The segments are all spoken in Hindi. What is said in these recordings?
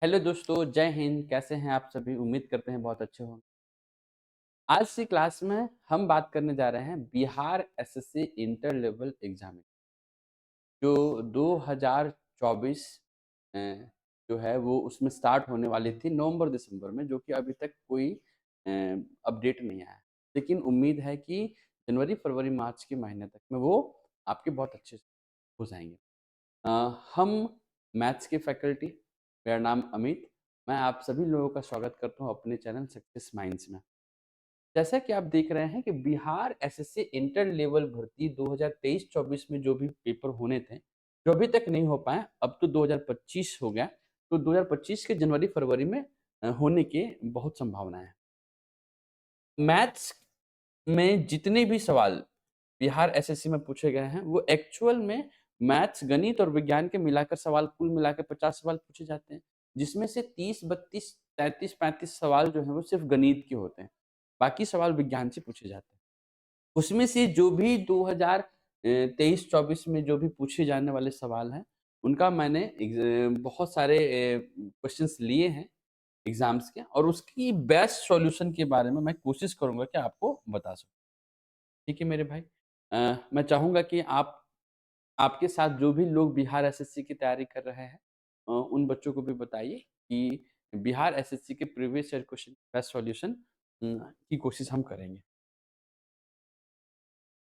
हेलो दोस्तों, जय हिंद। कैसे हैं आप सभी? उम्मीद करते हैं बहुत अच्छे हों। आज की क्लास में हम बात करने जा रहे हैं Bihar SSC inter level exam जो 2024 अ, जो है वो उसमें स्टार्ट होने वाली थी नवंबर-दिसंबर में, जो कि अभी तक कोई अपडेट नहीं आया है। लेकिन उम्मीद है कि जनवरी, फरवरी, मार्च के महीने तक में वो आपके बहुत अच्छे से हो जाएँगे। अ, हम मैथ्स के फैकल्टी, मेरा नाम अमित, मैं आप सभी लोगों का स्वागत करता हूँ अपने चैनल सक्सेस माइंड्स में। जैसा कि आप देख रहे हैं कि बिहार एसएससी इंटर लेवल भर्ती 2023-24 में जो भी पेपर होने थे, जो अभी तक नहीं हो पाए, अब तो 2025 हो गया, तो 2025 के जनवरी-फरवरी में होने की बहुत संभावना है। मैथ्स में जितने भी सवाल बिहार एसएससी में पूछे गए हैं, वो एक्चुअल में मैथ्स, गणित और विज्ञान के मिलाकर सवाल कुल मिलाकर 50 सवाल पूछे जाते हैं, जिसमें से 30, 32, 33, 35 सवाल जो हैं वो सिर्फ़ गणित के होते हैं। बाकी सवाल विज्ञान से पूछे जाते हैं। उसमें से जो भी 23-24 में जो भी पूछे जाने वाले सवाल हैं, उनका मैंने बहुत सारे क्वेश्चन्स लिए हैं एग्ज़ाम्स के और उसकी बेस्ट सॉल्यूशन के बारे में मैं कोशिश करूँगा कि आपको बता सकूँ। ठीक है मेरे भाई। मैं चाहूँगा कि आप आपके साथ जो भी लोग बिहार एसएससी की तैयारी कर रहे हैं उन बच्चों को भी बताइए कि बिहार एसएससी के previous year question best solution की कोशिश हम करेंगे।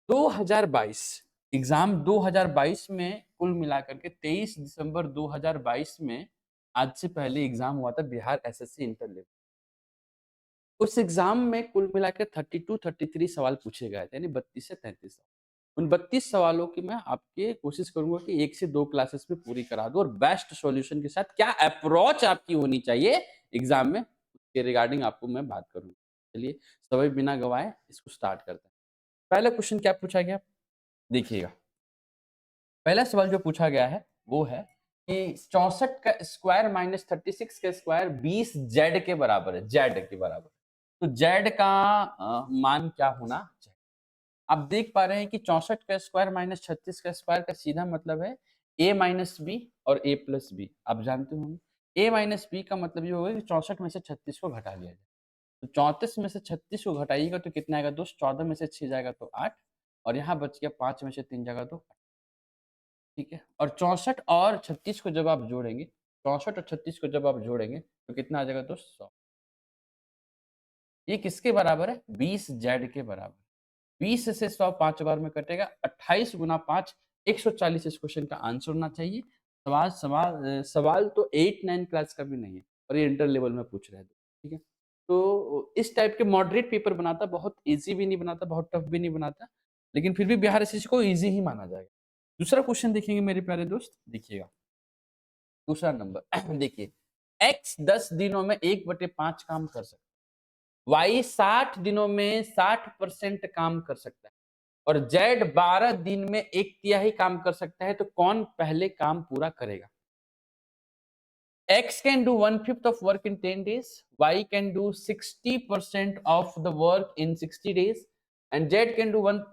2022 एग्ज़ाम 2022 में कुल मिलाकर के 23 दिसंबर 2022 में आज से पहले एग्ज़ाम हुआ था बिहार एसएससी इंटर लेवल। उस एग्ज़ाम में कुल मिला के 32-33 सवाल पूछे गए थे, यानी 32 से 33 सवाल। उन 32 सवालों की मैं आपके कोशिश करूँगा कि 1 से 2 क्लासेस में पूरी करा दूँ और बेस्ट सॉल्यूशन के साथ क्या अप्रोच आपकी होनी चाहिए एग्ज़ाम में, उसके रिगार्डिंग आपको मैं बात करूँगा। चलिए, समय बिना गँवाए इसको स्टार्ट करते हैं। पहला क्वेश्चन क्या पूछा गया? देखिएगा, पहला सवाल जो पूछा गया है, वो है कि 64 का स्क्वायर माइनस 36 का स्क्वायर 20 जेड के बराबर है, जेड के बराबर। तो जेड का मान क्या होना चाहिए? आप देख पा रहे हैं कि 64 का स्क्वायर माइनस 36 का स्क्वायर का सीधा मतलब है a माइनस बी और a प्लस बी। आप जानते होंगे। a माइनस बी का मतलब ये होगा कि 64 में से 36 को घटा दिया जाए। तो 34 में से 36 को घटाइएगा तो कितना आएगा दोस्त? 14 में से 6 जाएगा तो 8 और यहाँ बच गया 5 में से 3 जाएगा तो ठीक है। और 64 और 36 को जब आप जोड़ेंगे, 64 और 36 को जब आप जोड़ेंगे तो कितना आ जाएगा दोस्त? 100। ये किसके बराबर है? 20 जेड के बराबर। 20 से 100 5 बार में कटेगा, 28 गुना 5 140 इस क्वेश्चन का आंसर होना चाहिए। सवाल तो 8-9 क्लास का भी नहीं है और ये इंटर लेवल में पूछ रहे थे, ठीक है? तो इस टाइप के मॉडरेट पेपर बनाता, बहुत ईज़ी भी नहीं बनाता, बहुत टफ भी नहीं बनाता, लेकिन फिर भी बिहार एसएससी को ईज़ी ही माना जाएगा। दूसरा क्वेश्चन देखेंगे मेरे प्यारे दोस्त, देखिएगा। दूसरा नंबर देखिए, x 10 दिनों में 1/5 काम कर सकता है, y 60 दिनों में 60% काम कर सकता है और z 12 दिन में 1/3 काम कर सकता है, तो कौन पहले काम पूरा करेगा? x can do 1/5 of work in 10 days, y can do 60% of the work in 60 days, and z can do one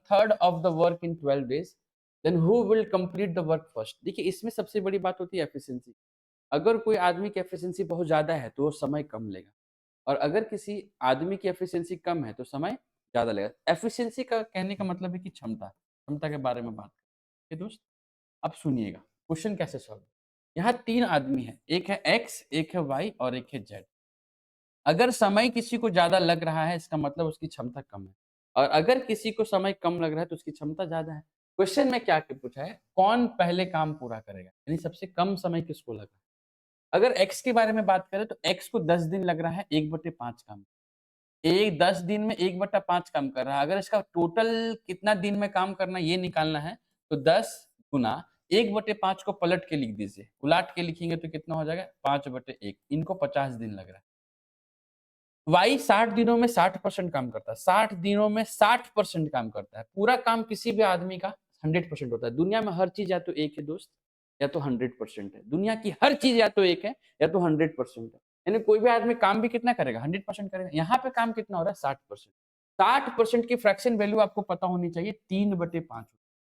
third of the work in 12 days. Then who will complete the work first? देखिए, इसमें सबसे बड़ी बात होती है एफिशिएंसी। अगर कोई आदमी की एफिशिएंसी बहुत ज़्यादा है, तो वो समय कम लेगा और अगर किसी आदमी की एफिशिएंसी कम है, तो समय ज़्यादा लेगा। एफिशिएंसी का कहने का मतलब है कि क्षमता, क्षमता के बारे में बात करें। ये दोस्त, अब सुनिएगा, क्वेश्चन कैसे सॉल्व यहाँ 3 आदमी हैं, एक है एक्स, एक है वाई और एक है जेड। अगर समय किसी को ज़्यादा लग रहा है, इसका मतलब उसकी क्षमता कम है और अगर किसी को समय कम लग रहा है, तो उसकी क्षमता ज़्यादा है। क्वेश्चन में क्या पूछा है? कौन पहले काम पूरा करेगा? यानी सबसे कम समय किसको लगा? अगर x के बारे में बात करें तो x को 10 दिन लग रहा है 1/5 काम। 10 दिन में 1/5 काम कर रहा है। अगर इसका टोटल कितना दिन में काम करना है ये निकालना है तो 10 गुना 1/5 को पलट के लिख दीजिए। उलाट के लिखेंगे तो कितना हो जाएगा? 5/1। इनको 50 दिन लग रहा है। y 60 दिनों में 60% काम करता है। 60 दिनों में 60% काम करता है। पूरा काम किसी भी आदमी का 100% होता है। दुनिया में हर चीज़ या तो एक है दोस्त, या तो 100% है। दुनिया की हर चीज़ या तो एक है, या तो 100% है। यानी कोई भी आदमी काम भी कितना करेगा? 100% करेगा। यहाँ पे काम कितना हो रहा है? 60%। 60% की फ्रैक्शन वैल्यू आपको पता होनी चाहिए 3/5,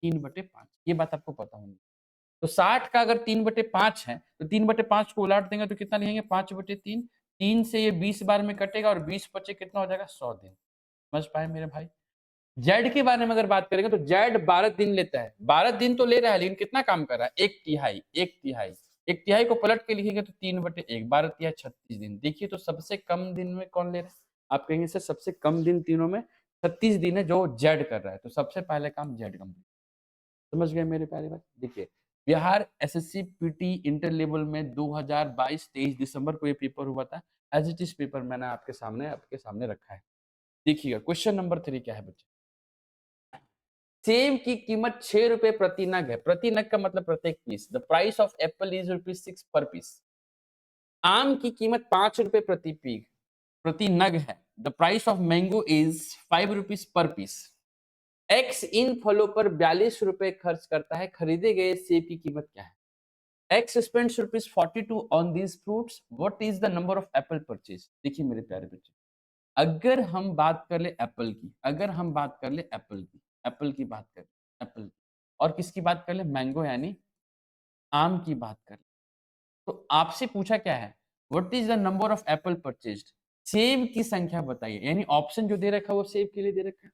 3/5 ये बात आपको पता होनी चाहिए। तो 60 का अगर 3/5 है तो 3/5 को उलट देंगे तो कितना लिखेंगे 5/3। 3 से ये 20 बार में कटेगा और 20 बचे कितना हो जाएगा 100 दिन। समझ पाए मेरे भाई? जेड के बारे में अगर बात करेंगे तो जेड 12 दिन लेता है। 12 दिन तो ले रहा है लेकिन कितना काम कर रहा है? 1 तिहाई, 1 तिहाई। 1 तिहाई को पलट के लिखेंगे तो 3/1, 12 तिहाई 36 दिन। देखिए तो सबसे कम दिन में कौन ले रहा है? आप कहेंगे सर सबसे कम दिन तीनों में 36 दिन है जो जेड कर रहा है। तो सबसे पहले काम जेड कंप्लीट। समझ गए मेरे प्यारे भाई? देखिए, Bihar SSC PT inter level में 2022 23 दिसंबर को ये पेपर हुआ था। एज़ इट इज़ पेपर मैंने आपके सामने रखा है। देखिएगा क्वेश्चन नंबर 3 क्या है बच्चे? सेब की कीमत 6 रुपए प्रति नग है। प्रति नग का मतलब प्रत्येक पीस। The price of apple is ₹6 per piece. आम की कीमत 5 रुपए प्रति नग है। The price of mango is ₹5 पर पीस। एक्स इन फलों पर 42 रुपए खर्च करता है। खरीदे गए सेब की कीमत क्या है? X spends ₹42 on these fruits. What is the number of Apple purchase? देखिए मेरे प्यारे बच्चे, अगर हम बात कर ले एप्पल की, एप्पल की बात करें, एप्पल की, और किसकी बात कर ले? मैंगो यानी आम की बात कर ले। तो आपसे पूछा क्या है? What is the number of Apple purchased? सेब की संख्या बताइए। यानी ऑप्शन जो दे रखा है वो सेब के लिए दे रखा है।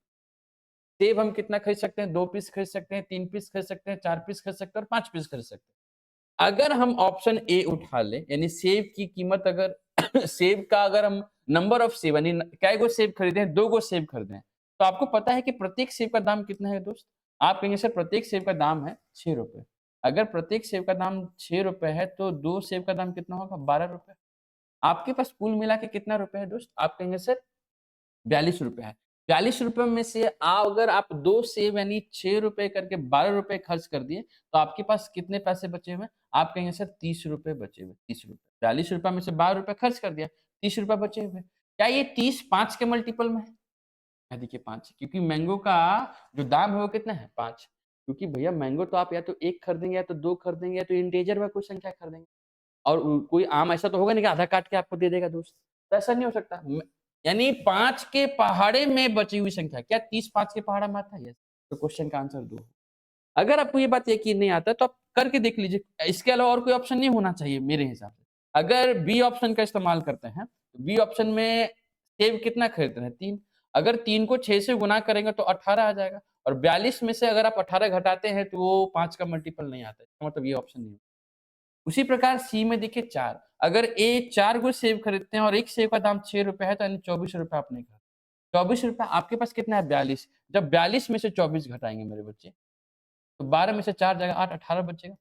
सेब हम कितना खरीद सकते हैं? 2 पीस खरीद सकते हैं, 3 पीस खरीद सकते हैं, 4 पीस खरीद सकते हैं और 5 पीस खरीद सकते हैं। अगर हम ऑप्शन ए उठा लें, यानी सेब की कीमत अगर सेब का अगर हम नंबर ऑफ सेब यानी कै गो सेब खरीदे हैं? 2 गो सेब खरीदे हैं। तो आपको पता है कि प्रत्येक सेब का दाम कितना है दोस्त? आप कहेंगे सर प्रत्येक सेब का दाम है ₹6। अगर प्रत्येक सेब का दाम ₹6 है तो 2 सेब का दाम कितना होगा? ₹12। आपके पास कुल मिला के कितना रुपए है दोस्त? आप कहेंगे सर ₹42 है। ₹42 में से अगर आप 2 सेब यानी ₹6 करके ₹12 खर्च कर दिए, तो आपके पास कितने पैसे बचे हुए हैं? आप कहेंगे सर ₹30 बचे हुए, ₹30। ₹42 में से ₹12 खर्च कर दिया, ₹30 बचे हुए। क्या ये 30 5 के मल्टीपल में है? देखिए 5 क्योंकि मैंगो का जो दाम है वो कितना है? 5। क्योंकि भैया मैंगो तो आप या तो 1 खरीदेंगे या तो 2 खरीदेंगे या तो इंटीजर में कोई संख्या खरीदेंगे। और कोई आम ऐसा तो होगा नहीं कि आधा काट के आपको दे देगा दोस्त। तो ऐसा नहीं हो सकता। यानी 5 के पहाड़े में बची हुई संख्या। क्या 30 5 के पहाड़ा में आता है? यस। तो क्वेश्चन का आंसर 2। अगर आपको ये बात यकीन नहीं आता है तो आप करके देख लीजिए। इसके अलावा और कोई ऑप्शन नहीं होना चाहिए मेरे हिसाब से। अगर बी ऑप्शन का इस्तेमाल करते हैं, तो बी ऑप्शन में सेब कितना खरीद रहे हैं? 3। अगर 3 को 6 से गुना करेंगे तो 18 आ जाएगा और 42 में से अगर आप 18 घटाते हैं तो वो 5 का मल्टीपल नहीं आता है। इसका मतलब ये ऑप्शन नहीं है। उसी प्रकार सी में देखिए 4। अगर ए 4 गो सेब खरीदते हैं और एक सेब का दाम ₹6 है तो यानी ₹24 आपने कहा। ₹24 आपके पास कितना है? 42। जब 42 में से 24 घटाएँगे मेरे बच्चे, तो 12 में से 4 जाएगा 8, 18 बचेगा।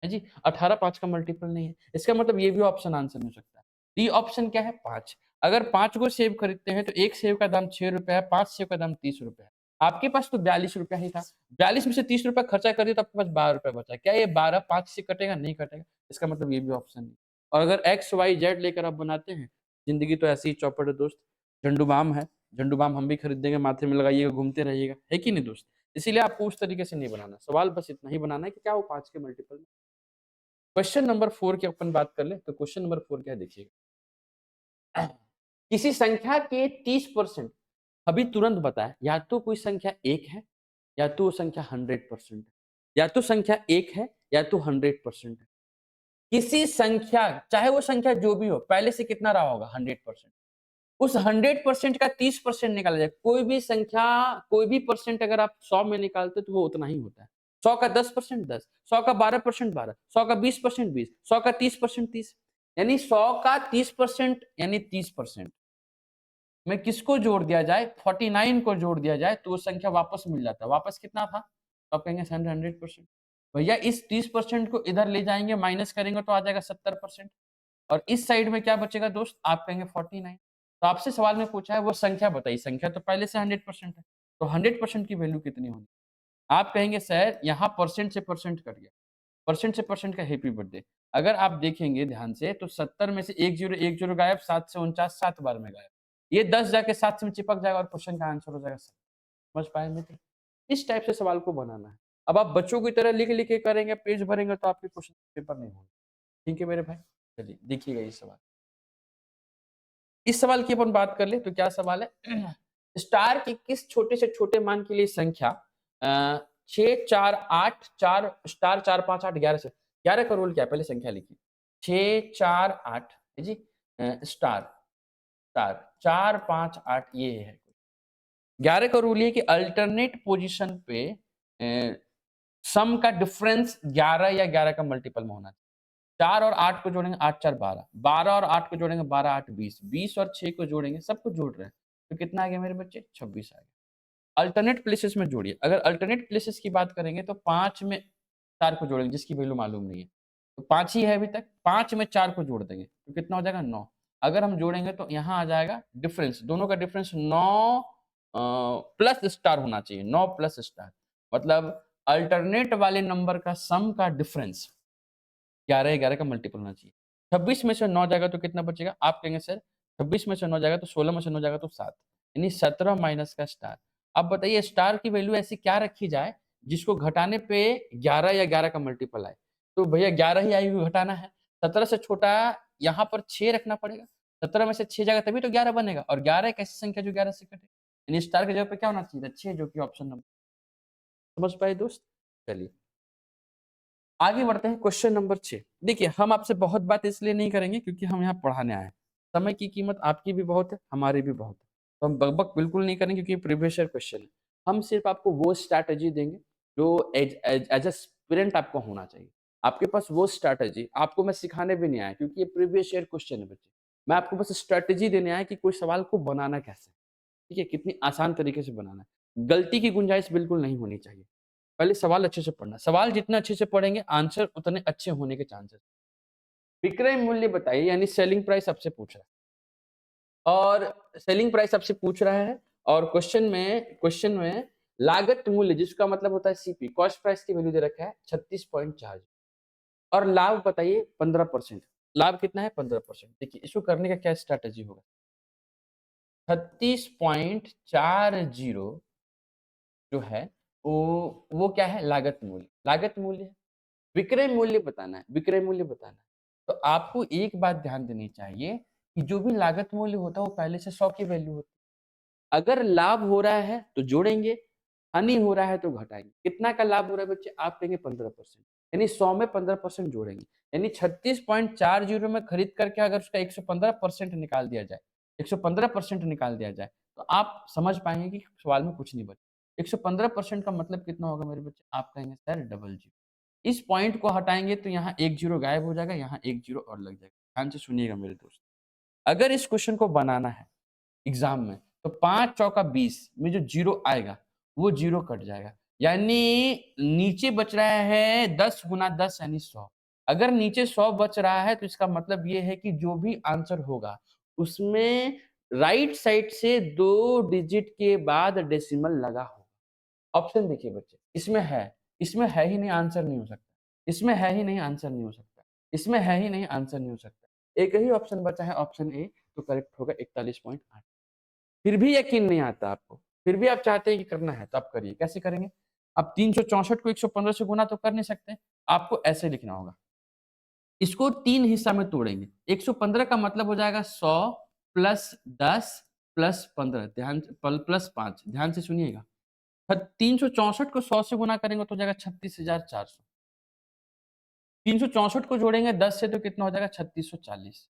है जी? 18 5 का मल्टीपल नहीं है। इसका मतलब ये भी ऑप्शन आंसर नहीं हो सकता है। डी ऑप्शन क्या है? 5। अगर 5 गो सेब खरीदते हैं तो एक सेब का दाम ₹6 है, 5 सेब का दाम ₹30 है। आपके पास तो ₹42 ही था। 42 में से ₹30 खर्चा कर दिया तो आपके पास ₹12 बचा। क्या ये 12 5 से कटेगा? नहीं कटेगा। इसका मतलब ये भी ऑप्शन नहीं। और अगर एक्स, वाई, जेड लेकर आप बनाते हैं, ज़िंदगी तो ऐसे ही चौपट है दोस्त। झंडू बाम है, झंडू बाम हम भी खरीद देंगे, माथे में लगाइएगा, घूमते रहिएगा। है कि नहीं दोस्त? इसीलिए आपको उस तरीके से नहीं बनाना। सवाल बस इतना ही बनाना है कि क्या वो 5 के मल्टीपल में। क्वेश्चन नंबर 4 की अपन बात कर लें, तो क्वेश्चन नंबर 4 क्या है देखिएगा। किसी संख्या के 30% अभी तुरंत बताएँ, या तो कोई संख्या 1 है, या तो वो संख्या 100% है। या तो संख्या 1 है, या तो 100% है। किसी संख्या, चाहे वो संख्या जो भी हो, पहले से कितना रहा होगा? 100%। उस 100% का 30% निकाला जाए। कोई भी संख्या, कोई भी परसेंट अगर आप 100 में निकालते तो वो उतना ही होता है। 100 का 10% 10, 100 का 12% 12, 100 का 20% 20, 100 का 30% 30। यानी 100 का 30% यानी 30%। में किसको जोड़ दिया जाए? 49 को जोड़ दिया जाए तो वो संख्या वापस मिल जाता है। वापस कितना था? तो आप कहेंगे 100%। भैया इस 30% को इधर ले जाएँगे, माइनस करेंगे तो आ जाएगा 70%। और इस साइड में क्या बचेगा दोस्त? आप कहेंगे 49। तो आपसे सवाल में पूछा है वो संख्या बताइए। संख्या तो पहले से 100% है। तो 100% की वैल्यू कितनी होगी? आप कहेंगे सर यहाँ परसेंट से परसेंट कट गया। परसेंट से परसेंट का हैप्पी बर्थडे। अगर आप देखेंगे ध्यान से तो 70 में से 1 ज़ीरो 1 ज़ीरो गायब, 7 से 49 7 बार में गायब। ये 10 जाके 7 से में चिपक जाएगा और क्वेश्चन का आंसर हो जाएगा 7। समझ पाए मित्र? इस टाइप से सवाल को बनाना है। अब आप बच्चों की तरह लिख-लिख के करेंगे, पेज भरेंगे तो आपके क्वेश्चन पेपर नहीं होंगे। ठीक है मेरे भाई? चलिए देखिएगा ये सवाल। इस सवाल की अपन बात कर ले तो क्या सवाल है? स्टार के किस छोटे से छोटे मान के लिए संख्या 6 4 8 4 स्टार 4 5 8 11 से 11 का रूल क्या है? पहले संख्या लिखिए। 6 4 8 है जी स्टार स्टार 4 5 8 ये है। 11 का रूल ये है कि अल्टरनेट पोजीशन पे सम का डिफरेंस 11 या 11 का मल्टीपल में होना चाहिए। 4 और 8 को जोड़ेंगे 8 4 12, 12 और 8 को जोड़ेंगे 12 8 20, 20 और 6 को जोड़ेंगे, सबको जोड़ रहे हैं। तो कितना आ गया मेरे बच्चे? 26 आ गया। अल्टरनेट प्लेसेस में जोड़िए। अगर अल्टरनेट प्लेसेस की बात करेंगे तो 5 में 4 को जोड़ेंगे जिसकी वैल्यू मालूम नहीं है। तो 5 ही है अभी तक, 5 में 4 को जोड़ देंगे तो कितना हो जाएगा? 9। अगर हम जोड़ेंगे तो यहाँ आ जाएगा डिफरेंस, दोनों का डिफरेंस 9 प्लस स्टार होना चाहिए, 9 प्लस स्टार। मतलब अल्टरनेट वाले नंबर का सम का डिफरेंस 11 का मल्टीपल होना चाहिए। 26 में से 9 जाएगा तो कितना बचेगा? आप कहेंगे सर 26 में से 9 जाएगा तो 16 में से 9 जाएगा तो 7, यानी 17 माइनस का स्टार। अब बताइए स्टार की वैल्यू ऐसी क्या रखी जाए जिसको घटाने पे 11 या 11 का मल्टीपल आए? तो भैया 11 ही आई हुई घटाना है। 17 से छोटा यहाँ पर 6 रखना पड़ेगा। 17 में से 6 जाएगा तभी तो 11 बनेगा और 11 एक ऐसी संख्या जो 11 से कटे। यानी स्टार की जगह पे क्या होना चाहिए था? 6 जो कि ऑप्शन नंबर समझ पाए दोस्त? चलिए। आगे बढ़ते हैं क्वेश्चन नंबर 6। देखिए हम आपसे बहुत बात इसलिए नहीं करेंगे क्योंकि हम यहाँ पढ़ाने आए हैं। समय की कीमत आपकी भी बहुत है, हमारी भी बहुत है। तो हम बक-बक बिल्कुल नहीं करेंगे क्योंकि प्रीवियस ईयर क्वेश्चन है। हम सिर्फ आपको वो स्ट्रैटेजी देंगे जो एज एस्पिरेंट आपको होना चाहिए। आपके पास वो स्ट्रैटेजी आपको मैं सिखाने भी नहीं आया क्योंकि ये प्रीवियस ईयर क्वेश्चन है बच्चे। मैं आपको बस स्ट्रैटेजी देने आया कि कोई सवाल को बनाना कैसे है, ठीक है? कितनी आसान तरीके से बनाना है। गलती की गुंजाइश बिल्कुल नहीं होनी चाहिए। पहले सवाल अच्छे से पढ़ना। सवाल जितना अच्छे से पढ़ेंगे, आंसर उतने अच्छे होने के चांसेस। विक्रय मूल्य बताइए यानी सेलिंग प्राइस आपसे पूछ रहा है और सेलिंग प्राइस आपसे पूछ रहा है और क्वेश्चन में लागत मूल्य जिसका मतलब होता है सीपी, कॉस्ट प्राइस की वैल्यू दे रखा है 36.4 और लाभ बताइए 15%। लाभ कितना है? 15%। देखिए इसको करने का क्या स्ट्रैटेजी होगा? 36.40 जो है वो क्या है? लागत मूल्य। लागत मूल्य है। विक्रय मूल्य बताना है, विक्रय मूल्य बताना है। तो आपको एक बात ध्यान देनी चाहिए कि जो भी लागत मूल्य होता है वो पहले से 100 की वैल्यू होती है। अगर लाभ हो रहा है तो जोड़ेंगे, हानि हो रहा है तो घटाएँगे। कितना का लाभ हो रहा है बच्चे? आप कहेंगे 15%, यानी 100 में 15% जोड़ेंगे। यानी 36.40 में खरीद करके अगर उसका 115% निकाल दिया जाए, 115% निकाल दिया जाए, तो आप समझ पाएँगे कि सवाल में कुछ नहीं बचा। 115% का मतलब कितना होगा मेरे बच्चे? आप कहेंगे सर डबल जीरो। इस पॉइंट को हटाएँगे तो यहाँ 1 ज़ीरो गायब हो जाएगा, यहाँ 1 ज़ीरो और लग जाएगा। ध्यान से सुनिएगा मेरे दोस्त। अगर इस क्वेश्चन को बनाना है एग्ज़ाम में, तो 5 चौका 20 में जो ज़ीरो आएगा, वो ज़ीरो कट जाएगा। यानी नीचे बच रहा है 10 गुना 10 यानी 100। अगर नीचे 100 बच रहा है तो इसका मतलब ये है कि जो भी आंसर होगा, उसमें राइट साइड से 2 डिजिट के बाद डेसिमल लगा होगा। ऑप्शन देखिए बच्चे, इसमें है ही नहीं आंसर नहीं हो सकता। इसमें है ही नहीं आंसर नहीं हो सकता। इसमें है ही नहीं आंसर नहीं हो सकता। एक ही ऑप्शन बचा है ऑप्शन ए तो करेक्ट होगा 41.8। फिर भी यकीन नहीं आता आपको, फिर भी आप चाहते हैं कि करना है तो आप करिए। कैसे करेंगे? आप 364 को 115 से गुना तो कर नहीं सकते। आपको ऐसे लिखना होगा। इसको 3 हिस्सा में तोड़ेंगे। 115 का मतलब हो जाएगा 100 प्लस 10 प्लस 15 ध्यान से प्लस 5 ध्यान से सुनिएगा। 364 को 100 से गुना करेंगे तो हो जाएगा 36,400। 364 को जोड़ेंगे 10 से तो कितना हो जाएगा 3640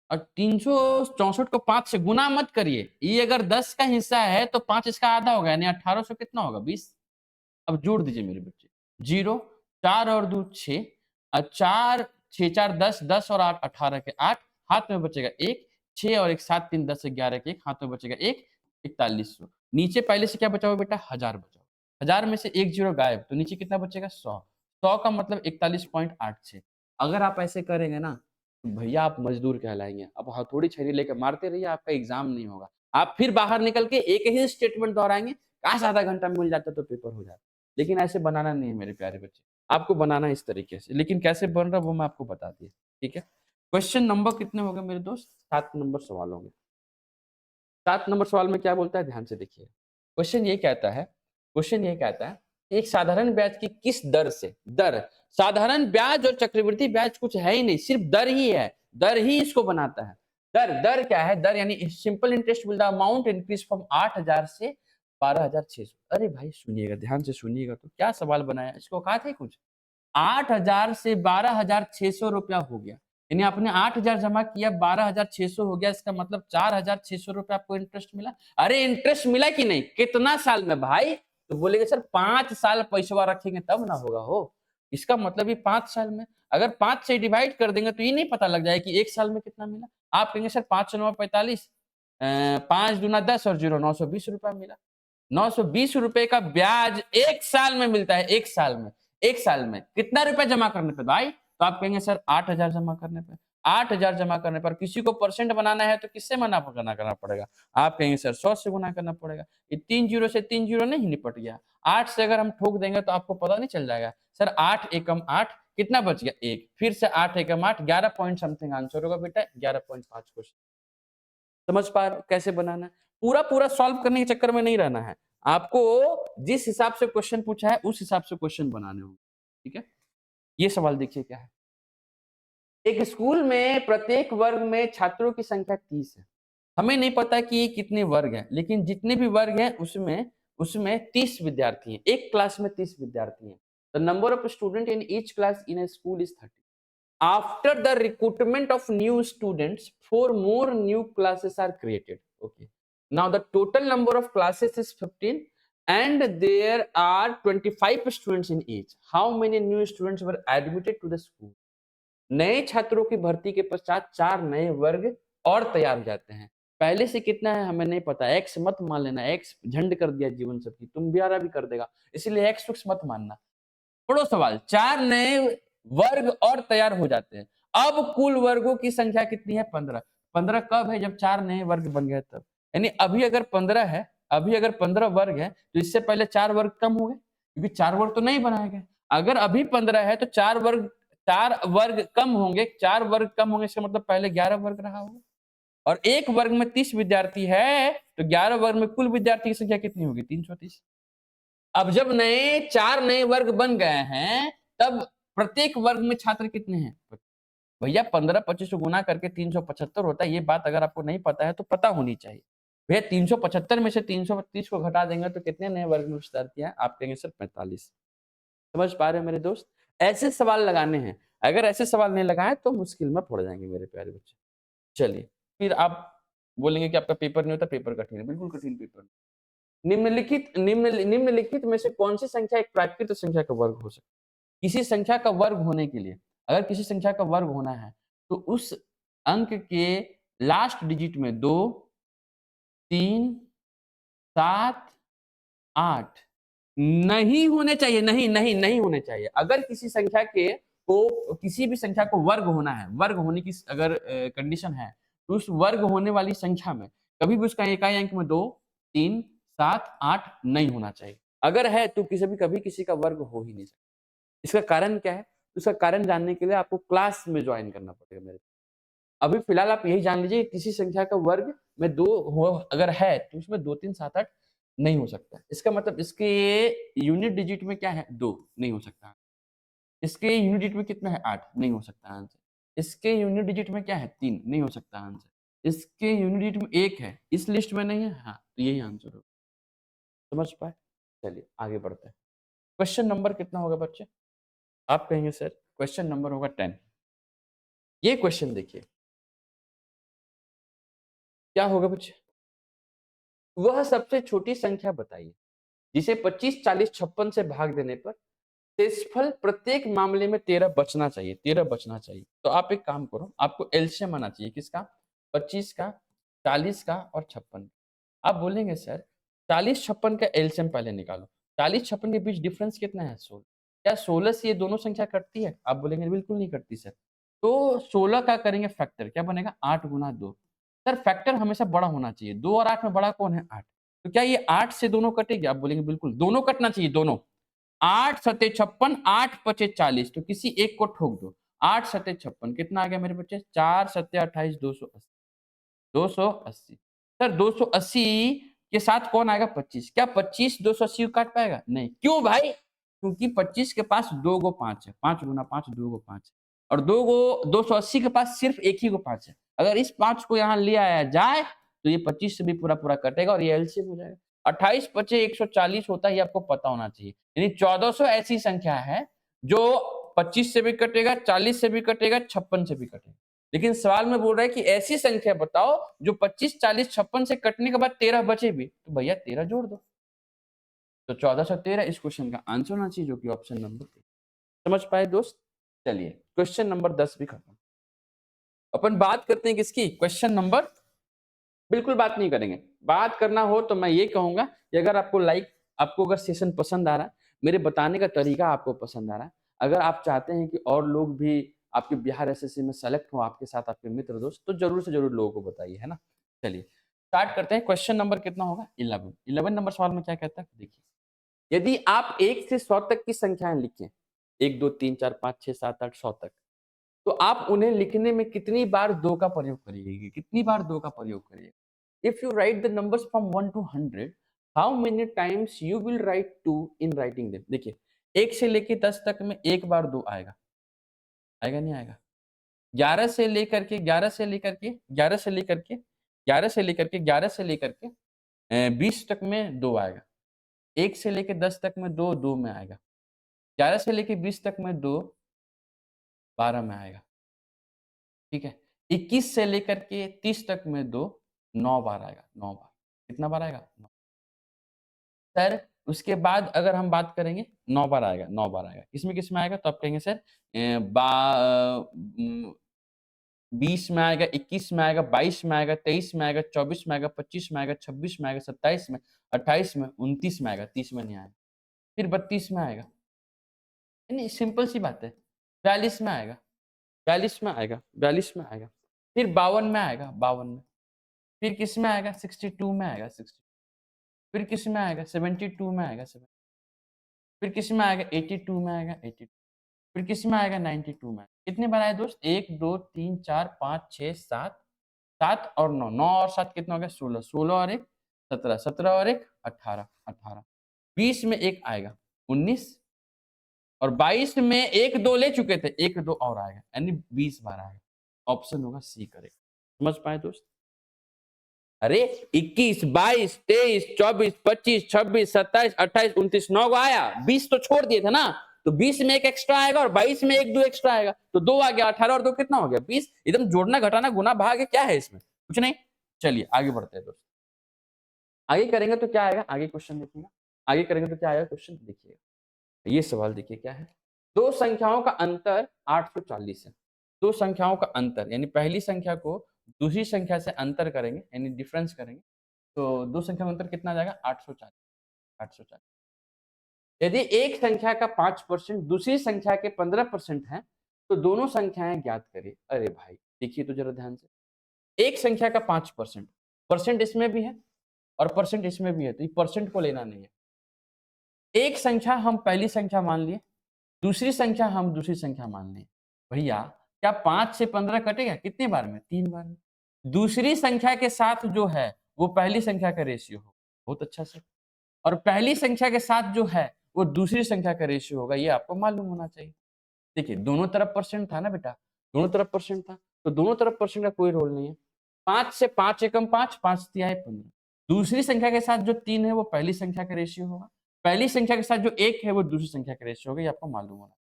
और 364 को 5 से गुना मत करिए। ये अगर 10 का हिस्सा है तो 5 इसका आधा होगा यानी 1800 कितना होगा 20। अब जोड़ दीजिए मेरे बच्चे। 0 4 और 2 6 4 6 4 10 10 और 8 18 के 8 हाथ में बचेगा 1 6 और 1 7 3 10 11 के 1 हाथ में बचेगा 1 4100 नीचे पहले से क्या बचा हुआ बेटा 1000 बचा हुआ। 1000 में से 1 जीरो गायब तो नीचे कितना बचेगा 100। 100 का मतलब 41.86। अगर आप ऐसे करेंगे ना तो भैया आप मजदूर कहलाएँगे। अब हथौड़ी छड़ी लेके मारते रहिए आपका एग्ज़ाम नहीं होगा। आप फिर बाहर निकल के एक ही स्टेटमेंट दोहराएँगे, काश आधा घंटा मिल जाता तो पेपर हो जाता। लेकिन ऐसे बनाना नहीं है मेरे प्यारे बच्चे। आपको बनाना है इस तरीके से। लेकिन कैसे बन रहा है वो मैं आपको बता दिया, ठीक है? क्वेश्चन नंबर कितने हो गए मेरे दोस्त? 7 नंबर सवाल होंगे। 7 नंबर सवाल में क्या बोलता है ध्यान से देखिए। क्वेश्चन ये कहता है कि एक साधारण ब्याज की किस दर से दर साधारण ब्याज और चक्रवृद्धि ब्याज कुछ है ही नहीं, सिर्फ दर ही है। दर ही इसको बनाता है। दर दर क्या है? दर यानी simple interest will the amount increase from 8000 से 12,600। अरे भाई सुनिएगा, ध्यान से सुनिएगा, तो क्या सवाल बनाया, इसको औकात है कुछ? 8,000 से 12,600 रुपया हो गया। यानी आपने 8,000 जमा किया, 12,600 हो गया, इसका मतलब 4,600 रुपया आपको इंटरेस्ट मिला। अरे इंटरेस्ट मिला कि नहीं? कितना साल में भाई? तो बोलेंगे सर 5 साल पैसवा रखेंगे तब ना होगा हो। इसका मतलब ये 5 साल में, अगर 5 से डिवाइड कर देंगे तो ये नहीं पता लग जाएगा कि 1 साल में कितना मिला। आप कहेंगे सर 5 9 45, 5 दूना 10 और 0 920 रुपया मिला। 920 रुपए का ब्याज 1 साल में मिलता है, 1 साल में। 1 साल में कितना रुपया जमा करने पे भाई? तो आप कहेंगे सर 8,000 जमा करने पे। 8,000 जमा करने पर किसी को परसेंट बनाना है तो किससे गुना करना पड़ेगा? आप कहेंगे सर 100 से गुना करना पड़ेगा। ये 3 जीरो से 3 जीरो नहीं निपट गया। 8 से अगर हम ठोक देंगे तो आपको पता नहीं चल जाएगा। सर 8 एकम 8 कितना बच गया? 1। फिर से 8 एकम 8 11 पॉइंट समथिंग आंसर होगा बेटा, 11.5 क्वेश्चन। समझ पा रहे हो कैसे बनाना है? पूरा सॉल्व करने के चक्कर में नहीं रहना है। आपको जिस हिसाब से क्वेश्चन पूछा है उस हिसाब से क्वेश्चन बनाने होंगे। ठीक है? ये सवाल देखिए क्या है। एक स्कूल में प्रत्येक वर्ग में छात्रों की संख्या 30 है। हमें नहीं पता कि ये कितने वर्ग हैं, लेकिन जितने भी वर्ग हैं उसमें उसमें 30 विद्यार्थी हैं। एक क्लास में 30 विद्यार्थी हैं। The number of student in each class in a school is 30। After the recruitment of new students, 4 more new classes are created. Okay. Now the total number of classes is 15 and there are 25 students in each. How many new students were admitted to the school? नए छात्रों की भर्ती के पश्चात 4 नए वर्ग और तैयार हो जाते हैं। पहले से कितना है हमें नहीं पता। एक्स मत मान लेना, एक्स झंड कर दिया जीवन सबकी, तुम भी कर देगा, इसलिए एक्स फिक्स मत मानना। पढ़ो सवाल, 4 नए वर्ग और तैयार हो जाते हैं। अब कुल वर्गों की संख्या कितनी है? 15। 15 कब है? जब 4 नए वर्ग बन गए तब। यानी अभी अगर 15 है, अभी अगर 15 वर्ग है तो इससे पहले 4 वर्ग कम हो गए, क्योंकि 4 वर्ग तो नहीं बनाए गए। अगर अभी 15 है तो 4 वर्ग कम होंगे, 4 वर्ग कम होंगे, इसका मतलब पहले 11 वर्ग रहा होगा। और एक वर्ग में 30 विद्यार्थी है तो 11 वर्ग में कुल विद्यार्थी की संख्या कितनी होगी? 330। अब जब 4 नए वर्ग बन गए हैं, तब प्रत्येक वर्ग में छात्र कितने हैं? भैया 15 25 को गुना करके 375 होता है। ये बात अगर आपको नहीं पता है तो पता होनी चाहिए। भैया 375 में से 330 को घटा देंगे तो कितने नए वर्ग में विस्तारती है? आप कहेंगे सर 45। समझ पा रहे हैं मेरे दोस्त? ऐसे सवाल लगाने हैं। अगर ऐसे सवाल नहीं लगाए तो मुश्किल में पड़ जाएंगे मेरे प्यारे बच्चे। चलिए, फिर आप बोलेंगे कि आपका पेपर नहीं होता, पेपर कठिन है। बिल्कुल कठिन पेपर। निम्नलिखित में से कौन सी संख्या एक प्राकृत संख्या का वर्ग हो सकती है? किसी संख्या का वर्ग होने के लिए, अगर किसी संख्या का वर्ग होना है तो उस अंक के लास्ट डिजिट में 2, 3, 7, 8 नहीं होने चाहिए। नहीं होने चाहिए। अगर किसी संख्या को किसी भी संख्या को वर्ग होना है, वर्ग होने की अगर कंडीशन है तो उस वर्ग होने वाली संख्या में कभी भी उसका इकाई अंक में 2, 3, 7, 8 नहीं होना चाहिए। अगर है तो कभी किसी का वर्ग हो ही नहीं सकता। इसका कारण क्या है? उसका कारण जानने के लिए आपको क्लास में ज्वाइन करना पड़ेगा मेरे। अभी फिलहाल आप यही जान लीजिए किसी संख्या का वर्ग में 2 हो अगर है तो उसमें 2, 3, 7, 8 नहीं हो सकता। इसका मतलब इसके यूनिट डिजिट में क्या है? 2 नहीं हो सकता। इसके यूनिट डिजिट में कितना है? 8 नहीं हो सकता आंसर। इसके यूनिट डिजिट में क्या है? 3 नहीं हो सकता आंसर। इसके यूनिट डिजिट में 1 है, इस लिस्ट में नहीं है। हाँ, तो यही आंसर होगा। समझ पाए? चलिए आगे बढ़ते हैं। क्वेश्चन नंबर कितना होगा बच्चे? आप कहेंगे सर क्वेश्चन नंबर होगा 10। ये क्वेश्चन देखिए क्या होगा बच्चे? वह सबसे छोटी संख्या बताइए जिसे 25, 40, 56 से भाग देने पर शेषफल प्रत्येक मामले में 13 बचना चाहिए। 13 बचना चाहिए। तो आप एक काम करो, आपको एलसीएम आना चाहिए। किसका? 25 का, 40 का और 56। आप बोलेंगे सर 40 56 का एलसीएम पहले निकालो। 40 56 के बीच डिफरेंस कितना है? 16। क्या 16 से ये दोनों संख्या कटती है? आप बोलेंगे बिल्कुल नहीं कटती सर। तो 16 का करेंगे फैक्टर, क्या बनेगा? 8 गुना 2। सर फैक्टर हमेशा बड़ा होना चाहिए। 2 और 8 में बड़ा कौन है? 8। तो क्या ये 8 से दोनों कटेगी? आप बोलेंगे बिल्कुल, दोनों कटना चाहिए, दोनों। 8 सत्ते 56, 8 पचे 40, तो किसी एक को ठोक दो। 8 सत्ते 56 कितना आ गया मेरे बच्चे? 4 सत्ते 28, 280। 280। सर 280 के साथ कौन आएगा? 25। क्या 25 280 को काट पाएगा? नहीं। क्यों भाई? क्योंकि 25 के पास 2 गो 5 है। 5 गुना 5 2 गो 5 है। और 2 गो 280 के पास सिर्फ एक ही गो 5 है। अगर इस 5 को यहाँ ले आया जाए तो ये 25 से भी पूरा कटेगा और ये एलसीएम हो जाएगा। 28 पचे 140 होता है, ये आपको पता होना चाहिए। यानी 1400 ऐसी संख्या है जो 25 से भी कटेगा, 40 से भी कटेगा, 56 से भी कटेगा। लेकिन सवाल में बोल रहा है कि ऐसी संख्या बताओ जो 25, 40, 56 से कटने के बाद 13 बचे भी, तो भैया 13 जोड़ दो। तो 1413 इस क्वेश्चन का आंसर होना चाहिए, जो कि ऑप्शन नंबर 3। समझ पाए दोस्त? चलिए क्वेश्चन नंबर 10 भी खत्म। अपन बात करते हैं किसकी? क्वेश्चन नंबर, बिल्कुल बात नहीं करेंगे। बात करना हो तो मैं ये कहूंगा कि अगर आपको अगर सेशन पसंद आ रहा है, मेरे बताने का तरीका आपको पसंद आ रहा है, अगर आप चाहते हैं कि और लोग भी आपके बिहार एसएससी में सेलेक्ट हो आपके साथ, आपके मित्र दोस्त, तो जरूर से जरूर लोगों को बताइए, है ना। चलिए स्टार्ट करते हैं। क्वेश्चन नंबर कितना होगा? 11 नंबर सवाल में क्या कहता है देखिए। यदि आप 1 से 100 तक की संख्याएं लिखें, 1 2 3 4 5 6 7 8 100 तक, तो आप उन्हें लिखने में कितनी बार 2 का प्रयोग करिएगा? कितनी बार 2 का प्रयोग करिएगा? If you write the numbers from 1 to 100, how many times you will write 2 in writing them? देखिए 1 से लेके 10 तक में एक बार 2 आएगा, आएगा नहीं आएगा? 11 से लेकर के 11 से लेकर के 11 से लेकर के 11 से लेकर के 11 से लेकर के 20 तक में 2 आएगा। 1 से लेके 10 तक में 2, 2 में आएगा। 11 से लेके 20 तक में 2, 12 में आएगा। ठीक है? 21 से लेकर के 30 तक में 2, 9 बार आएगा, 9 बार। कितना बार आएगा? 9। सर उसके बाद अगर हम बात करेंगे 9 बार आएगा, 9 बार आएगा। किसमें आएगा? तो आप कहेंगे सर 20 में आएगा, 21 में आएगा, 22 में आएगा, 23 में आएगा, 24 में आएगा, 25 में आएगा, 26 में आएगा, 27 में, 28 में, 29 में आएगा, 30 में नहीं आएगा। फिर 32 में आएगा। नहीं सिंपल सी बात है। 42 में आएगा, 42 में आएगा, 42 में आएगा। फिर 52 में आएगा, 52 में। फिर किस में आएगा? 62 में आएगा, 60। फिर किस में आएगा? 72 में आएगा, 7। फिर किस में आएगा? 82 में आएगा, 82। फिर किस में आएगा? 92 में। कितने बार आए दोस्त? 1 2 3 4 5 6 7, 7 और 9, 9 और 7 कितना हो गया? 16, 16 और 1 17, 17 और 1 18, 18। 20 में 1 आएगा, 19 और 22 में 1 2 ले चुके थे, 1 2 और आएगा, यानी 20 बार आएगा। ऑप्शन होगा सी करेक्ट। समझ पाए दोस्त? अरे 21, 22, 23, 24, 25, 26, 27, 28, 29, 9 को आया, 20 तो छोड़ दिए थे ना, तो 20 में 1 एक्स्ट्रा आएगा और 22 में 1 2 एक्स्ट्रा आएगा, तो 2 आ गया। 18 और 2 कितना हो गया? 20। एकदम जोड़ना घटाना गुना भाग है, क्या है इसमें? कुछ नहीं। चलिए आगे बढ़ते हैं दोस्त। आगे करेंगे तो क्या आएगा? आगे क्वेश्चन देखिएगा। आगे करेंगे तो क्या आएगा क्वेश्चन देखिएगा। ये सवाल देखिए क्या है। दो संख्याओं का अंतर 840 है। दो संख्याओं का अंतर यानी पहली संख्या को दूसरी संख्या से अंतर करेंगे, यानी डिफरेंस करेंगे, तो दो संख्या में अंतर कितना आ जाएगा? 840। 840। यदि एक संख्या का 5% दूसरी संख्या के 15% है, तो दोनों संख्याएं ज्ञात करें। अरे भाई देखिए तो जरा ध्यान से। एक संख्या का 5%, परसेंट इसमें भी है और परसेंट इसमें भी है, तो ये परसेंट को लेना नहीं है। एक संख्या हम पहली संख्या मान लिए, दूसरी संख्या हम दूसरी संख्या मान लें। भैया क्या 5 से 15 कटेगा? कितने बार में? 3 बार में। दूसरी संख्या के साथ जो है वो पहली संख्या का रेशियो हो। बहुत अच्छा सर। और पहली संख्या के साथ जो है वो दूसरी संख्या का रेशियो होगा, ये आपको मालूम होना चाहिए। देखिए दोनों तरफ परसेंट था ना बेटा, दोनों तरफ परसेंट था, तो दोनों तरफ परसेंट का कोई रोल नहीं है। 5 से 5 एकम 5, 5 तिहाई 15। दूसरी संख्या के साथ जो 3 है वो पहली संख्या का रेशियो होगा, पहली संख्या के साथ जो 1 है वो दूसरी संख्या का रेशियो होगा, ये आपको मालूम होना।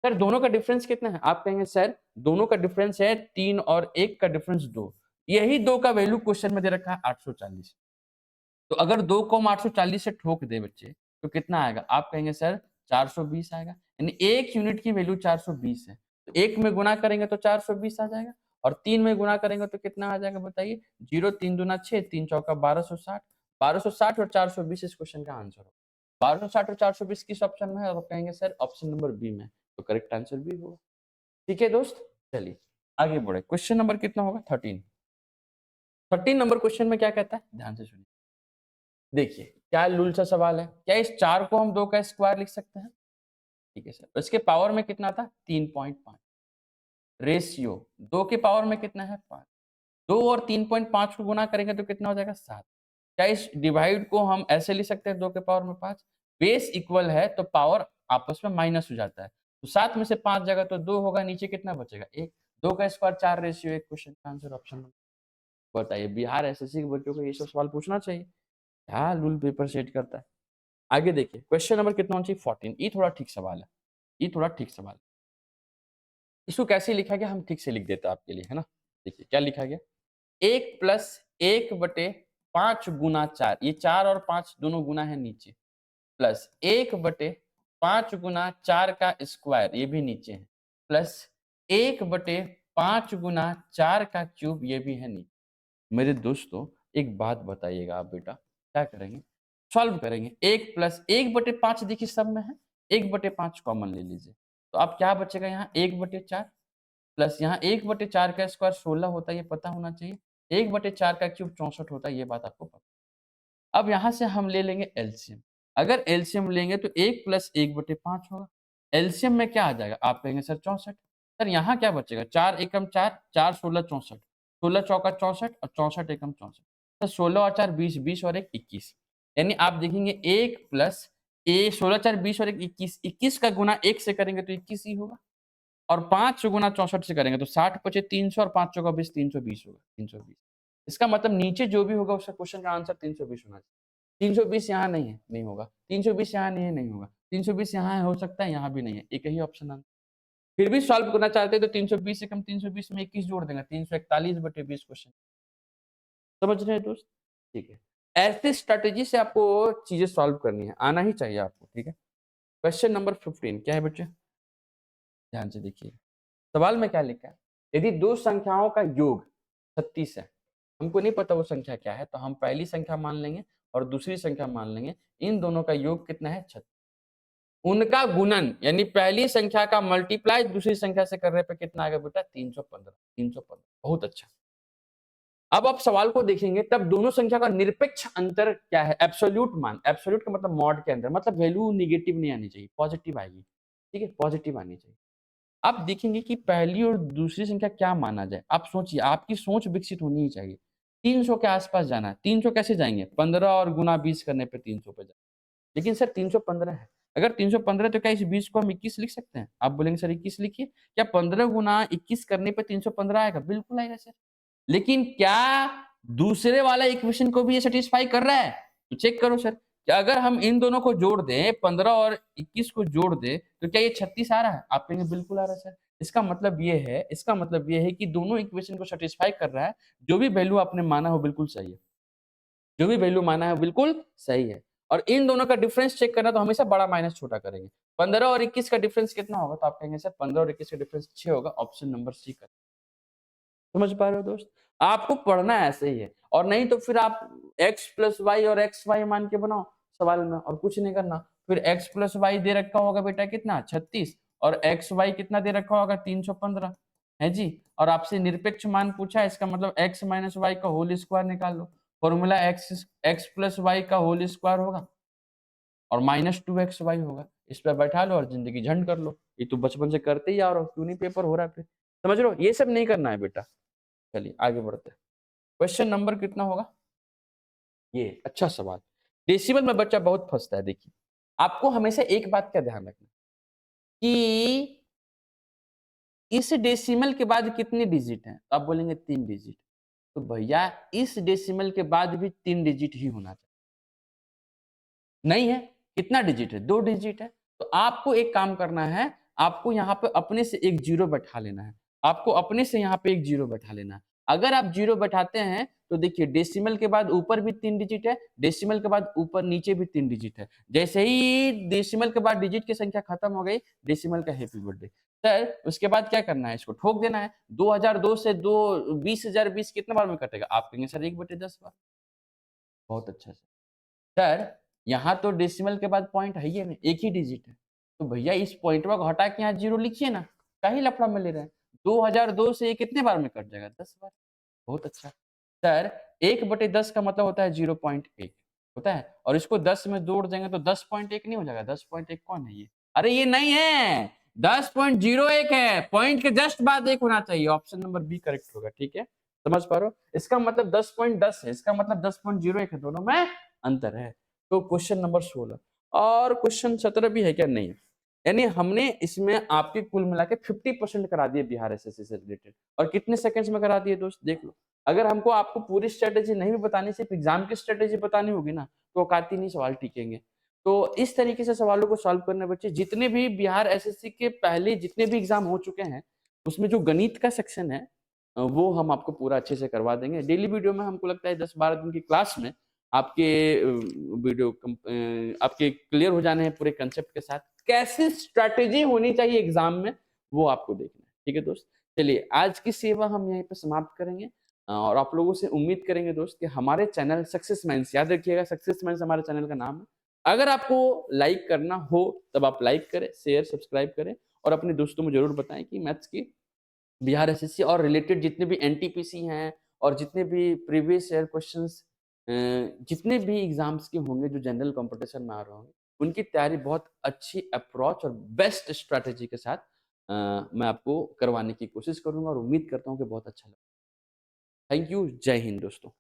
सर दोनों का डिफरेंस कितना है? आप कहेंगे सर दोनों का डिफरेंस है 3 और 1 का डिफरेंस 2। यही 2 का वैल्यू क्वेश्चन में दे रखा है 840। तो अगर 2 को हम 840 से ठोक दे बच्चे, तो कितना आएगा? आप कहेंगे सर 420 आएगा, यानी 1 यूनिट की वैल्यू 420 है। तो 1 में गुणा करेंगे तो 420 आ जाएगा और 3 में गुणा करेंगे तो कितना आ जाएगा बताइए? 0 3 दूना 6, 3 चौका 1260, 1260 और 420 इस क्वेश्चन का आंसर होगा। 1260 और 420 किस ऑप्शन में है? आप कहेंगे सर ऑप्शन नंबर बी में, तो करेक्ट आंसर बी होगा। ठीक है दोस्त, चलिए आगे बढ़े। क्वेश्चन नंबर कितना होगा? 13। 13 नंबर क्वेश्चन में क्या कहता है? ध्यान से सुनिए। देखिए क्या लूल सा सवाल है। क्या इस 4 को हम 2 का स्क्वायर लिख सकते हैं? ठीक है सर। इसके पावर में कितना था? 3.5। रेशियो 2 के पावर में कितना है? 5। 2 और 3.5 को गुना करेंगे तो कितना हो जाएगा? 7। क्या इस डिवाइड को हम ऐसे लिख सकते हैं 2 के पावर में 5? बेस इक्वल है तो पावर आपस में माइनस हो जाता है, तो 7 में से 5 जाएगा तो 2 होगा, नीचे कितना बचेगा? 1। 2 का स्क्वायर 4 रेशियो 1। क्वेश्चन का आंसर ऑप्शन नंबर। बताइए बिहार एसएससी के बच्चों को ये सब सवाल पूछना चाहिए। क्या लूल पेपर सेट करता है। आगे देखिए क्वेश्चन नंबर कितना होना चाहिए 14। ये थोड़ा ठीक सवाल है, ये थोड़ा ठीक सवाल है। इसको कैसे लिखा गया हम ठीक से लिख देते हैं आपके लिए, है ना। देखिए क्या लिखा गया, 1 प्लस 1/5 गुना 4, ये 4 और 5 दोनों गुना है नीचे, प्लस 1/5 गुना 4 का स्क्वायर, ये भी नीचे है, प्लस 1/5 गुना 4 का क्यूब, ये भी है नीचे। मेरे दोस्तों एक बात बताइएगा आप बेटा, क्या करेंगे, सॉल्व करेंगे। 1 प्लस 1/5 देखिए सब में है, 1/5 कॉमन ले लीजिए, तो अब क्या बचेगा यहाँ 1/4 प्लस यहाँ 1/4 का स्क्वायर 16 होता है, ये पता होना चाहिए। 1/4 का क्यूब 64 होता है, ये बात आपको पता। अब यहाँ से हम ले लेंगे एलसीएम। अगर एलसीएम लेंगे तो 1 प्लस 1/5 होगा। एलसीएम में क्या आ जाएगा? आप कहेंगे सर 64। सर यहाँ क्या बचेगा? 4 एकम 4, 4 16 64, 16 चौका 64 और 64 एकम 64। तो 16 और 4 20, 20 और 1 21। यानी आप देखेंगे 1 प्लस 16 4 20 और 1 21, 21 का गुणा 1 से करेंगे तो 21 ही होगा। और 5 गुना 64 से करेंगे तो 60 पचे 300 और 5 चौका 20, 320 होगा, 320। इसका मतलब नीचे जो भी होगा उसका क्वेश्चन का आंसर 320 होना चाहिए। 320 यहाँ नहीं है, नहीं होगा। 320 यहाँ नहीं है, नहीं होगा। 320 यहाँ है, हो सकता है, यहाँ भी नहीं है। एक ही ऑप्शन आंसर। फिर भी सॉल्व करना चाहते हैं तो 320 से कम 320 में 21 जोड़ देंगे, 341/20 क्वेश्चन। समझ रहे हैं दोस्त? ठीक है। ऐसी स्ट्रेटेजी से आपको चीजें सॉल्व करनी है, आना ही चाहिए आपको, ठीक है। क्वेश्चन नंबर 15 क्या है बच्चे? ध्यान से देखिए सवाल में क्या लिखा है। यदि दो संख्याओं का योग 36 है, हमको नहीं पता वो संख्या क्या है, तो हम पहली संख्या मान लेंगे और दूसरी संख्या मान लेंगे। इन दोनों का योग कितना है? 36। उनका गुणन यानी पहली संख्या का मल्टीप्लाई दूसरी संख्या से करने पे कितना आएगा बेटा? 315। 315 बहुत अच्छा। अब आप सवाल को देखेंगे तब दोनों संख्या का निरपेक्ष अंतर क्या है? एब्सोल्यूट मान। एब्सोल्यूट का मतलब मॉड के अंदर, मतलब वैल्यू निगेटिव नहीं आनी चाहिए, पॉजिटिव आएगी, ठीक है, पॉजिटिव आनी चाहिए। आप देखेंगे कि पहली और दूसरी संख्या क्या माना जाए। आप सोचिए, आपकी सोच विकसित होनी ही चाहिए। 300 के आसपास जाना है। 300 कैसे जाएंगे? 15 और गुना 20 करने पे 300 पे जाए। लेकिन सर 315 है। अगर 315 तो क्या इस 20 को हम 21 लिख सकते हैं? आप बोलेंगे सर 21 लिखिए। क्या 15 गुना 21 करने पे 315 आएगा? बिल्कुल आएगा सर। लेकिन क्या दूसरे वाला इक्वेशन को भी ये सेटिस्फाई कर रहा है? तो चेक करो सर, कि अगर हम इन दोनों को जोड़ दें, 15 और 21 को जोड़ दें, तो क्या ये 36 आ रहा है? आप कहेंगे बिल्कुल आ रहा है सर। इसका मतलब ये है कि दोनों इक्वेशन को सेटिस्फाई कर रहा है। जो भी वैल्यू आपने माना हो बिल्कुल सही है। जो भी वैल्यू माना है बिल्कुल सही है। और इन दोनों का डिफरेंस चेक करना तो हमेशा बड़ा माइनस छोटा करेंगे। 15 और 21 का डिफरेंस कितना होगा? तो आप कहेंगे सर 15 और 21 का डिफरेंस 6 होगा। ऑप्शन नंबर सी कर। समझ पा रहे हो दोस्त? आपको पढ़ना ऐसे ही है, और नहीं तो फिर आप x प्लस वाई और एक्स वाई मान के बनाओ सवाल में, और कुछ नहीं करना। फिर x प्लस वाई दे रखा होगा बेटा कितना? 36, और एक्स वाई कितना दे रखा होगा? 315 है जी। और आपसे निरपेक्ष मान पूछा है, इसका मतलब x माइनस वाई का होल स्क्वायर निकाल लो। फॉर्मूला x प्लस वाई का होल स्क्वायर होगा और माइनस 2xy होगा। इस पे बैठा लो और जिंदगी झंड कर लो। ये तो बचपन से करते ही आ रहे हो, क्यों नहीं पेपर हो रहा है फिर? समझ रहे हो? ये सब नहीं करना है बेटा। चलिए आगे बढ़ते हैं। क्वेश्चन नंबर कितना होगा? ये अच्छा सवाल। डेसिमल में बच्चा बहुत फंसता है। देखिए आपको हमेशा एक बात का ध्यान रखना कि इस डेसिमल के बाद कितनी डिजिट है? तो आप बोलेंगे 3 डिजिट। तो भैया इस डेसिमल के बाद भी 3 डिजिट ही होना चाहिए। नहीं है? कितना डिजिट है? 2 डिजिट है। तो आपको एक काम करना है, आपको यहाँ पे अपने से एक जीरो बैठा लेना है। आपको अपने से यहाँ पे एक जीरो बैठा लेना है। अगर आप जीरो बैठाते हैं तो देखिए डेसिमल के बाद ऊपर भी 3 डिजिट है, डेसिमल के बाद ऊपर नीचे भी 3 डिजिट है। जैसे ही डेसिमल के बाद डिजिट की संख्या खत्म हो गई, डेसिमल का हैप्पी बर्थडे। सर उसके बाद क्या करना है? इसको ठोक देना है। 2002 से 20,020 कितने बार में कटेगा? आप कहेंगे सर 1/10 बार। बहुत अच्छा सर। सर यहाँ तो डेसिमल के बाद पॉइंट है ही नहीं, एक ही डिजिट है। तो भैया इस पॉइंट को हटा के यहाँ जीरो लिखिए ना, क्या ही लफड़ा में ले रहे हैं? 2002 से ये कितने बार में कट जाएगा? 10 बार। बहुत अच्छा सर। 1/10 का मतलब होता है 0.1 होता है, और इसको 10 में जोड़ देंगे तो 10.1 नहीं हो जाएगा? 10.1 कौन है ये? अरे ये नहीं है, 10.01 है। पॉइंट के जस्ट बाद एक होना चाहिए। ऑप्शन नंबर बी करेक्ट होगा, ठीक है। समझ पा रहे हो? इसका मतलब 10.10 है, इसका मतलब 10.01 है, दोनों में अंतर है। तो क्वेश्चन नंबर 16 और क्वेश्चन 17 भी है क्या? नहीं है। यानी हमने इसमें आपके कुल मिला के 50% करा दिए बिहार एसएससी से रिलेटेड। और कितने सेकंड्स में करा दिए दोस्त? देख लो। अगर हमको आपको पूरी स्ट्रेटेजी नहीं भी बतानी, सिर्फ एग्जाम की स्ट्रेटेजी बतानी होगी ना, तो औकाती नहीं सवाल टिकेंगे। तो इस तरीके से सवालों को सॉल्व करने बच्चे जितने भी बिहार एसएससी के पहले जितने भी एग्ज़ाम हो चुके हैं, उसमें जो गणित का सेक्शन है वो हम आपको पूरा अच्छे से करवा देंगे। डेली वीडियो में हमको लगता है 10-12 दिन की क्लास में आपके आपके क्लियर हो जाने हैं पूरे कांसेप्ट के साथ। कैसे स्ट्रैटेजी होनी चाहिए एग्ज़ाम में, वो आपको देखना है। ठीक है दोस्त? चलिए, आज की सेवा हम यहीं पे समाप्त करेंगे और आप लोगों से उम्मीद करेंगे दोस्त कि हमारे चैनल सक्सेस माइंड्स याद रखिएगा सक्सेस माइंड्स हमारे चैनल का नाम है। अगर आपको लाइक करना हो, तब आप लाइक करें, शेयर, सब्सक्राइब करें और अपने दोस्तों में ज़रूर बताएँ कि मैथ्स की बिहार एसएससी और रिलेटेड जितने भी एनटीपीसी हैं और जितने भी प्रीवियस ईयर क्वेश्चंस जितने भी एग्ज़ाम्स के होंगे जो जनरल कॉम्पिटिशन में आ रहे होंगे, उनकी तैयारी बहुत अच्छी अप्रोच और बेस्ट स्ट्रैटेजी के साथ मैं आपको करवाने की कोशिश करूँगा और उम्मीद करता हूँ कि बहुत अच्छा लगे। थैंक यू, जय हिंद दोस्तों।